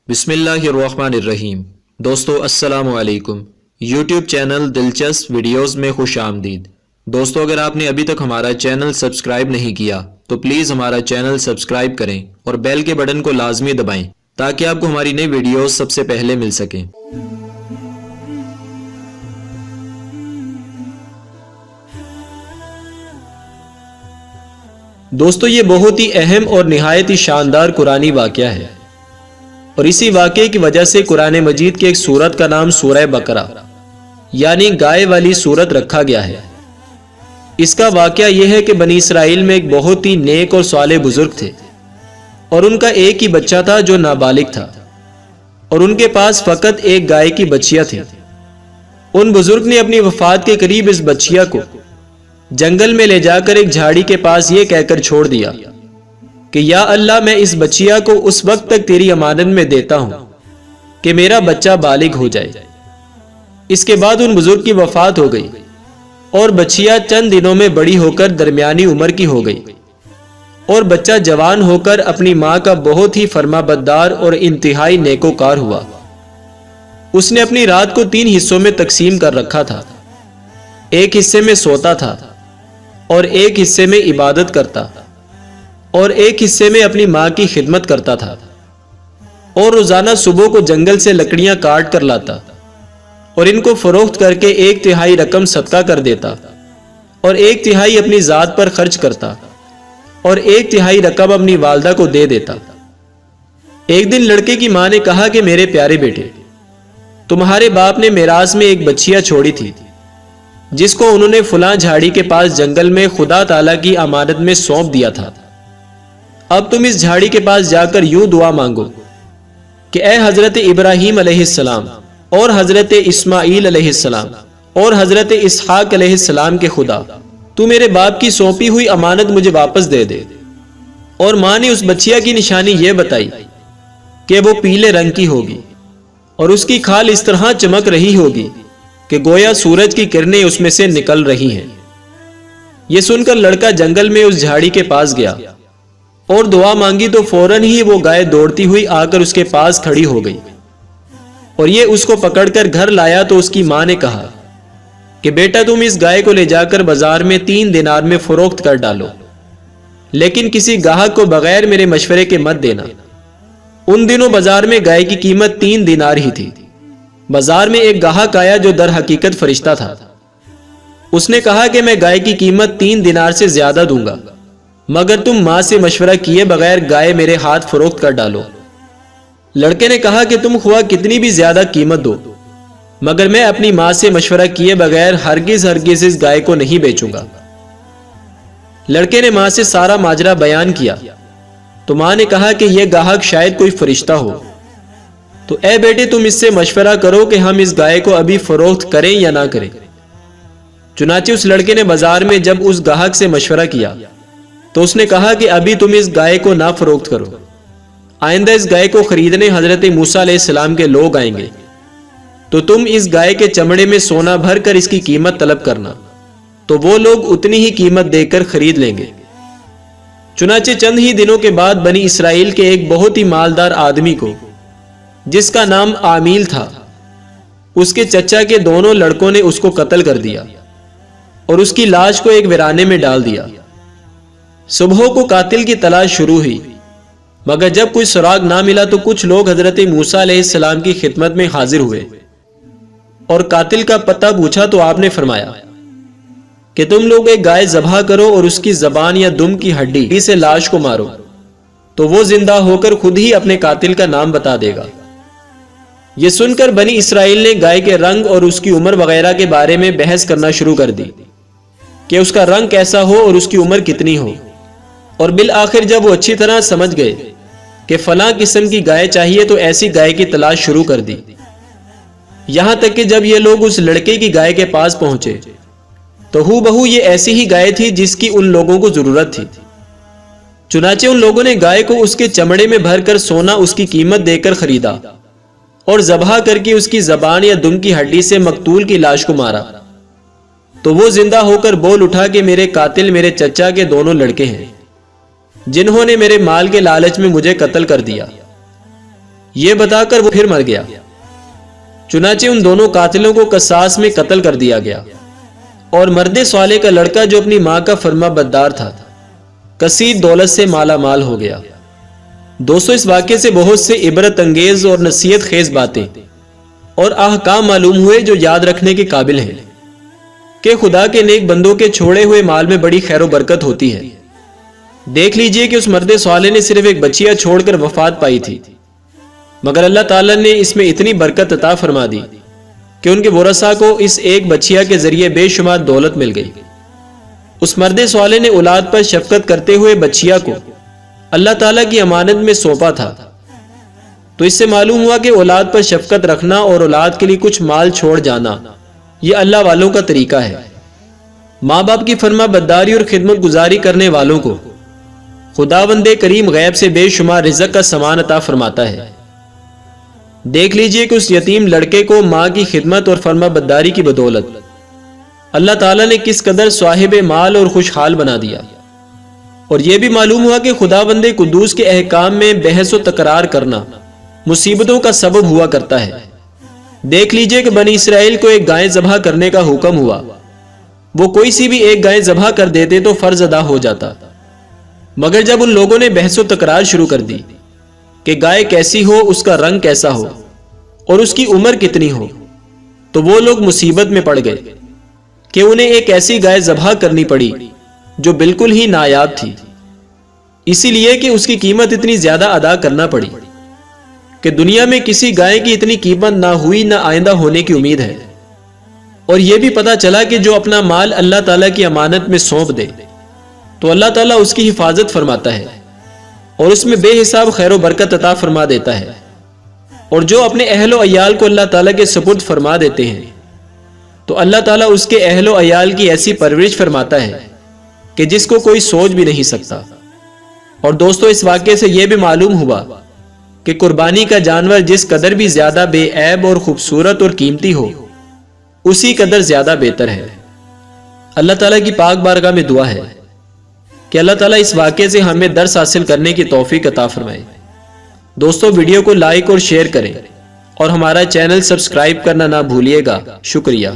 بسم اللہ الرحمن الرحیم۔ دوستو السلام علیکم۔ یوٹیوب چینل دلچسپ ویڈیوز میں خوش آمدید۔ دوستو اگر آپ نے ابھی تک ہمارا چینل سبسکرائب نہیں کیا تو پلیز ہمارا چینل سبسکرائب کریں اور بیل کے بٹن کو لازمی دبائیں تاکہ آپ کو ہماری نئی ویڈیوز سب سے پہلے مل سکیں۔ دوستو یہ بہت ہی اہم اور نہایت ہی شاندار قرآنی واقعہ ہے، اور اسی واقعے کی وجہ سے قرآن مجید کے ایک سورت کا نام سورہ بقرہ یعنی گائے والی سورت رکھا گیا ہے۔ اس کا واقعہ یہ ہے کہ بنی اسرائیل میں ایک بہت ہی نیک اور صالح بزرگ تھے، اور ان کا ایک ہی بچہ تھا جو نابالغ تھا، اور ان کے پاس فقط ایک گائے کی بچیا تھی۔ ان بزرگ نے اپنی وفات کے قریب اس بچیا کو جنگل میں لے جا کر ایک جھاڑی کے پاس یہ کہہ کر چھوڑ دیا کہ یا اللہ میں اس بچیا کو اس وقت تک تیری امانت میں دیتا ہوں کہ میرا بچہ بالغ ہو جائے۔ اس کے بعد ان بزرگ کی وفات ہو گئی، اور بچیا چند دنوں میں بڑی ہو کر درمیانی عمر کی ہو گئی، اور بچہ جوان ہو کر اپنی ماں کا بہت ہی فرما بردار اور انتہائی نیکوکار ہوا۔ اس نے اپنی رات کو 3 حصوں میں تقسیم کر رکھا تھا، ایک حصے میں سوتا تھا، اور ایک حصے میں عبادت کرتا، اور ایک حصے میں اپنی ماں کی خدمت کرتا تھا، اور روزانہ صبح کو جنگل سے لکڑیاں کاٹ کر لاتا اور ان کو فروخت کر کے 1/3 رقم صدقہ کر دیتا، اور 1/3 اپنی ذات پر خرچ کرتا، اور 1/3 رقم اپنی والدہ کو دے دیتا۔ ایک دن لڑکے کی ماں نے کہا کہ میرے پیارے بیٹے، تمہارے باپ نے میراث میں ایک بچیا چھوڑی تھی جس کو انہوں نے فلاں جھاڑی کے پاس جنگل میں خدا تعالیٰ کی امانت میں سونپ دیا تھا۔ اب تم اس جھاڑی کے پاس جا کر یوں دعا مانگو کہ اے حضرت ابراہیم علیہ السلام اور حضرت اسماعیل علیہ السلام اور حضرت اسحاق علیہ السلام کے خدا، تو میرے باپ کی سونپی ہوئی امانت مجھے واپس دے دے۔ اور ماں نے اس بچیا کی نشانی یہ بتائی کہ وہ پیلے رنگ کی ہوگی، اور اس کی کھال اس طرح چمک رہی ہوگی کہ گویا سورج کی کرنیں اس میں سے نکل رہی ہیں۔ یہ سن کر لڑکا جنگل میں اس جھاڑی کے پاس گیا اور دعا مانگی تو فوراً ہی وہ گائے دوڑتی ہوئی آ کر اس کے پاس کھڑی ہو گئی، اور یہ اس کو پکڑ کر گھر لایا تو اس کی ماں نے کہا کہ بیٹا تم اس گائے کو لے جا کر بازار میں 3 دینار میں فروخت کر ڈالو، لیکن کسی گاہک کو بغیر میرے مشورے کے مت دینا۔ ان دنوں بازار میں گائے کی قیمت 3 دینار ہی تھی۔ بازار میں ایک گاہک آیا جو در حقیقت فرشتہ تھا۔ اس نے کہا کہ میں گائے کی قیمت 3 دینار سے زیادہ دوں گا، مگر تم ماں سے مشورہ کیے بغیر گائے میرے ہاتھ فروخت کر ڈالو۔ لڑکے نے کہا کہ تم خواہ کتنی بھی زیادہ قیمت دو، مگر میں اپنی ماں سے مشورہ کیے بغیر ہرگز اس گائے کو نہیں بیچوں گا۔ لڑکے نے ماں سے سارا ماجرا بیان کیا تو ماں نے کہا کہ یہ گاہک شاید کوئی فرشتہ ہو، تو اے بیٹے تم اس سے مشورہ کرو کہ ہم اس گائے کو ابھی فروخت کریں یا نہ کریں۔ چنانچہ اس لڑکے نے بازار میں جب اس گاہک سے مشورہ کیا تو اس نے کہا کہ ابھی تم اس گائے کو نہ فروخت کرو، آئندہ اس گائے کو خریدنے حضرت موسیٰ علیہ السلام کے لوگ آئیں گے، تو تم اس گائے کے چمڑے میں سونا بھر کر اس کی قیمت طلب کرنا، تو وہ لوگ اتنی ہی قیمت دے کر خرید لیں گے۔ چنانچہ چند ہی دنوں کے بعد بنی اسرائیل کے ایک بہت ہی مالدار آدمی کو جس کا نام عامیل تھا، اس کے چچا کے دونوں لڑکوں نے اس کو قتل کر دیا اور اس کی لاش کو ایک ویرانے میں ڈال دیا۔ صبح کو قاتل کی تلاش شروع ہوئی، مگر جب کوئی سراغ نہ ملا تو کچھ لوگ حضرت موسیٰ علیہ السلام کی خدمت میں حاضر ہوئے اور قاتل کا پتہ پوچھا تو آپ نے فرمایا کہ تم لوگ ایک گائے ذبح کرو اور اس کی زبان یا دم کی ہڈی سے لاش کو مارو، تو وہ زندہ ہو کر خود ہی اپنے قاتل کا نام بتا دے گا۔ یہ سن کر بنی اسرائیل نے گائے کے رنگ اور اس کی عمر وغیرہ کے بارے میں بحث کرنا شروع کر دی کہ اس کا رنگ کیسا ہو اور اس کی عمر کتنی ہو، اور بالآخر جب وہ اچھی طرح سمجھ گئے کہ فلاں قسم کی گائے چاہیے تو ایسی گائے کی تلاش شروع کر دی۔ یہاں تک کہ جب یہ لوگ اس لڑکے کی گائے کے پاس پہنچے تو ہو بہو یہ ایسی ہی گائے تھی جس کی ان لوگوں کو ضرورت تھی۔ چنانچہ ان لوگوں نے گائے کو اس کے چمڑے میں بھر کر سونا اس کی قیمت دے کر خریدا اور ذبح کر کے اس کی زبان یا دم کی ہڈی سے مقتول کی لاش کو مارا، تو وہ زندہ ہو کر بول اٹھا کہ میرے قاتل میرے چچا کے دونوں لڑکے ہیں جنہوں نے میرے مال کے لالچ میں مجھے قتل کر دیا۔ یہ بتا کر وہ پھر مر گیا۔ چنانچہ ان دونوں قاتلوں کو قصاص میں قتل کر دیا گیا، اور مرد صالح کا لڑکا جو اپنی ماں کا فرما بردار تھا کثیر دولت سے مالا مال ہو گیا۔ دوستو، اس واقعے سے بہت سے عبرت انگیز اور نصیحت خیز باتیں اور احکام معلوم ہوئے جو یاد رکھنے کے قابل ہیں کہ خدا کے نیک بندوں کے چھوڑے ہوئے مال میں بڑی خیر و برکت ہوتی ہے۔ دیکھ لیجئے کہ اس مرد صالح نے صرف ایک بچیا چھوڑ کر وفات پائی تھی، مگر اللہ تعالیٰ نے اس میں اتنی برکت عطا فرما دی کہ ان کے ورثاء کو اس ایک بچیا کے ذریعے بے شمار دولت مل گئی۔ اس مرد صالح نے اولاد پر شفقت کرتے ہوئے بچیا کو اللہ تعالیٰ کی امانت میں سونپا تھا، تو اس سے معلوم ہوا کہ اولاد پر شفقت رکھنا اور اولاد کے لیے کچھ مال چھوڑ جانا یہ اللہ والوں کا طریقہ ہے۔ ماں باپ کی فرما برداری اور خدمت گزاری کرنے والوں کو خداوند کریم غیب سے بے شمار رزق کا سامان عطا فرماتا ہے۔ دیکھ لیجئے کہ اس یتیم لڑکے کو ماں کی خدمت اور فرما برداری کی بدولت اللہ تعالیٰ نے کس قدر صاحب مال اور خوشحال بنا دیا، اور یہ بھی معلوم ہوا کہ خداوند قدوس کے احکام میں بحث و تکرار کرنا مصیبتوں کا سبب ہوا کرتا ہے۔ دیکھ لیجئے کہ بنی اسرائیل کو ایک گائے ذبح کرنے کا حکم ہوا، وہ کوئی سی بھی ایک گائے ذبح کر دیتے تو فرض ادا ہو جاتا، مگر جب ان لوگوں نے بحث و تکرار شروع کر دی کہ گائے کیسی ہو، اس کا رنگ کیسا ہو اور اس کی عمر کتنی ہو، تو وہ لوگ مصیبت میں پڑ گئے کہ انہیں ایک ایسی گائے ذبح کرنی پڑی جو بالکل ہی نایاب تھی، اسی لیے کہ اس کی قیمت اتنی زیادہ ادا کرنا پڑی کہ دنیا میں کسی گائے کی اتنی قیمت نہ ہوئی نہ آئندہ ہونے کی امید ہے۔ اور یہ بھی پتا چلا کہ جو اپنا مال اللہ تعالیٰ کی امانت میں سونپ دے تو اللہ تعالیٰ اس کی حفاظت فرماتا ہے اور اس میں بے حساب خیر و برکت عطا فرما دیتا ہے، اور جو اپنے اہل و عیال کو اللہ تعالیٰ کے سپرد فرما دیتے ہیں تو اللہ تعالیٰ اس کے اہل و عیال کی ایسی پرورش فرماتا ہے کہ جس کو کوئی سوچ بھی نہیں سکتا۔ اور دوستو، اس واقعے سے یہ بھی معلوم ہوا کہ قربانی کا جانور جس قدر بھی زیادہ بے عیب اور خوبصورت اور قیمتی ہو اسی قدر زیادہ بہتر ہے۔ اللہ تعالیٰ کی پاک بارگاہ میں دعا ہے کہ اللہ تعالیٰ اس واقعے سے ہمیں درس حاصل کرنے کی توفیق عطا فرمائے۔ دوستو، ویڈیو کو لائک اور شیئر کریں اور ہمارا چینل سبسکرائب کرنا نہ بھولیے گا۔ شکریہ۔